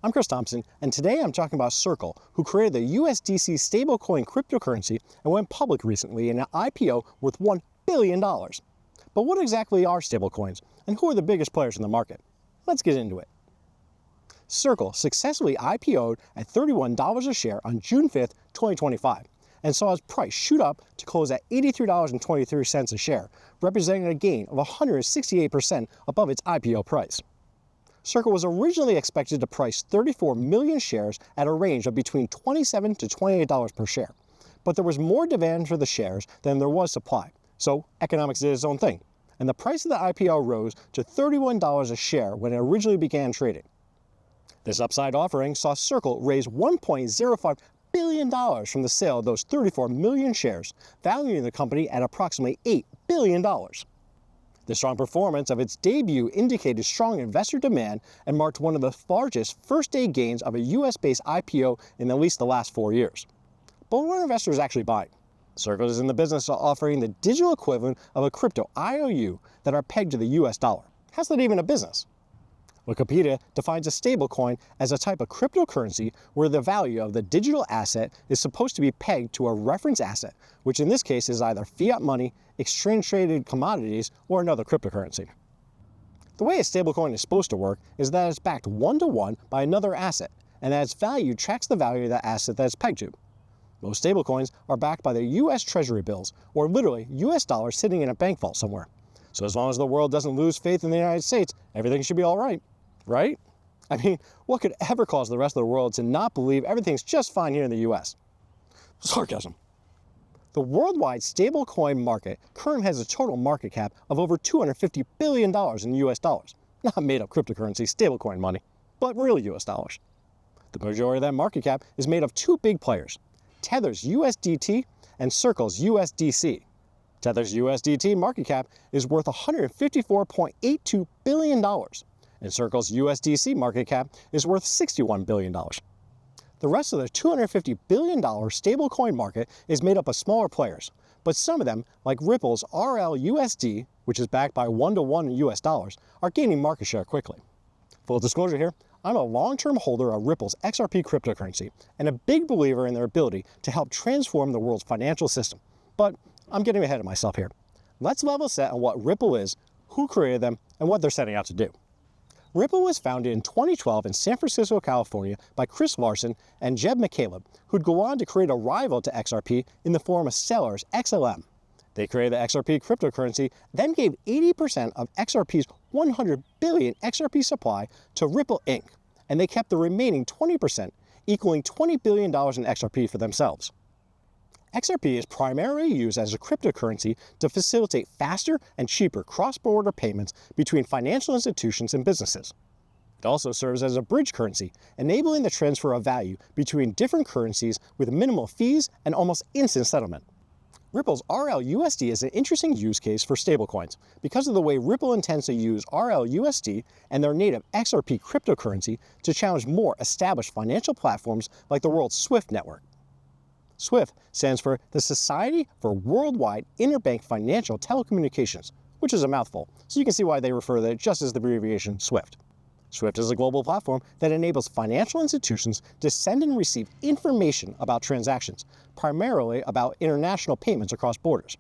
I'm Chris Thompson, and today I'm talking about Circle, who created the USDC stablecoin cryptocurrency and went public recently in an IPO worth $1 billion. But what exactly are stablecoins, and who are the biggest players in the market? Let's get into it. Circle successfully IPO'd at $31 a share on June 5th, 2025, and saw its price shoot up to close at $83.23 a share, representing a gain of 168% above its IPO price. Circle was originally expected to price 34 million shares at a range of between $27 to $28 per share, but there was more demand for the shares than there was supply, so economics did its own thing, and the price of the IPO rose to $31 a share when it originally began trading. This upside offering saw Circle raise $1.05 billion from the sale of those 34 million shares, valuing the company at approximately $8 billion. The strong performance of its debut indicated strong investor demand and marked one of the largest first-day gains of a US-based IPO in at least the last 4 years. But what are investors actually buying? Circle is in the business of offering the digital equivalent of a crypto IOU that are pegged to the US dollar. How's that even a business? Wikipedia defines a stablecoin as a type of cryptocurrency where the value of the digital asset is supposed to be pegged to a reference asset, which in this case is either fiat money, exchange-traded commodities, or another cryptocurrency. The way a stablecoin is supposed to work is that it's backed one-to-one by another asset, and that its value tracks the value of that asset that it's pegged to. Most stablecoins are backed by the US Treasury bills, or literally US dollars sitting in a bank vault somewhere. So as long as the world doesn't lose faith in the United States, everything should be all right. Right? I mean, what could ever cause the rest of the world to not believe everything's just fine here in the US? Sarcasm. The worldwide stablecoin market currently has a total market cap of over $250 billion in US dollars. Not made up cryptocurrency stablecoin money, but real US dollars. The majority of that market cap is made of two big players, Tether's USDT and Circle's USDC. Tether's USDT market cap is worth $154.82 billion. And Circle's USDC market cap is worth $61 billion. The rest of the $250 billion stablecoin market is made up of smaller players, but some of them, like Ripple's RLUSD, which is backed by one-to-one US dollars, are gaining market share quickly. Full disclosure here, I'm a long-term holder of Ripple's XRP cryptocurrency and a big believer in their ability to help transform the world's financial system. But I'm getting ahead of myself here. Let's level set on what Ripple is, who created them, and what they're setting out to do. Ripple was founded in 2012 in San Francisco, California by Chris Larsen and McCaleb, who'd go on to create a rival to XRP in the form of Stellar's XLM. They created the XRP cryptocurrency, then gave 80% of XRP's 100 billion XRP supply to Ripple Inc., and they kept the remaining 20%, equaling $20 billion in XRP for themselves. XRP is primarily used as a cryptocurrency to facilitate faster and cheaper cross-border payments between financial institutions and businesses. It also serves as a bridge currency, enabling the transfer of value between different currencies with minimal fees and almost instant settlement. Ripple's RLUSD is an interesting use case for stablecoins because of the way Ripple intends to use RLUSD and their native XRP cryptocurrency to challenge more established financial platforms like the world's SWIFT network. SWIFT stands for the Society for Worldwide Interbank Financial Telecommunications, which is a mouthful, so you can see why they refer to it just as the abbreviation SWIFT. SWIFT is a global platform that enables financial institutions to send and receive information about transactions, primarily about international payments across borders.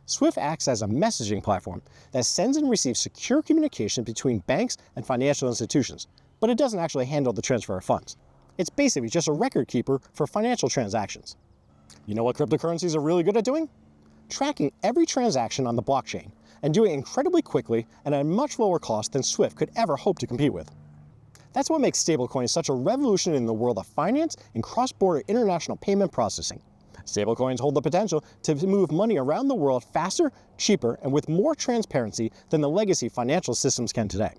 SWIFT acts as a messaging platform that sends and receives secure communication between banks and financial institutions, but it doesn't actually handle the transfer of funds. It's basically just a record keeper for financial transactions. You know what cryptocurrencies are really good at doing? Tracking every transaction on the blockchain, and doing it incredibly quickly and at a much lower cost than SWIFT could ever hope to compete with. That's what makes stablecoins such a revolution in the world of finance and cross-border international payment processing. Stablecoins hold the potential to move money around the world faster, cheaper, and with more transparency than the legacy financial systems can today.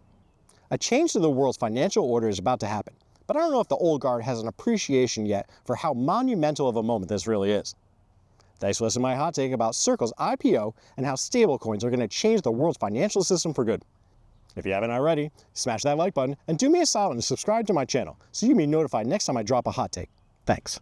A change to the world's financial order is about to happen, but I don't know if the old guard has an appreciation yet for how monumental of a moment this really is. Thanks for listening to my hot take about Circle's IPO and how stablecoins are going to change the world's financial system for good. If you haven't already, smash that like button and do me a solid and subscribe to my channel so you can be notified next time I drop a hot take. Thanks.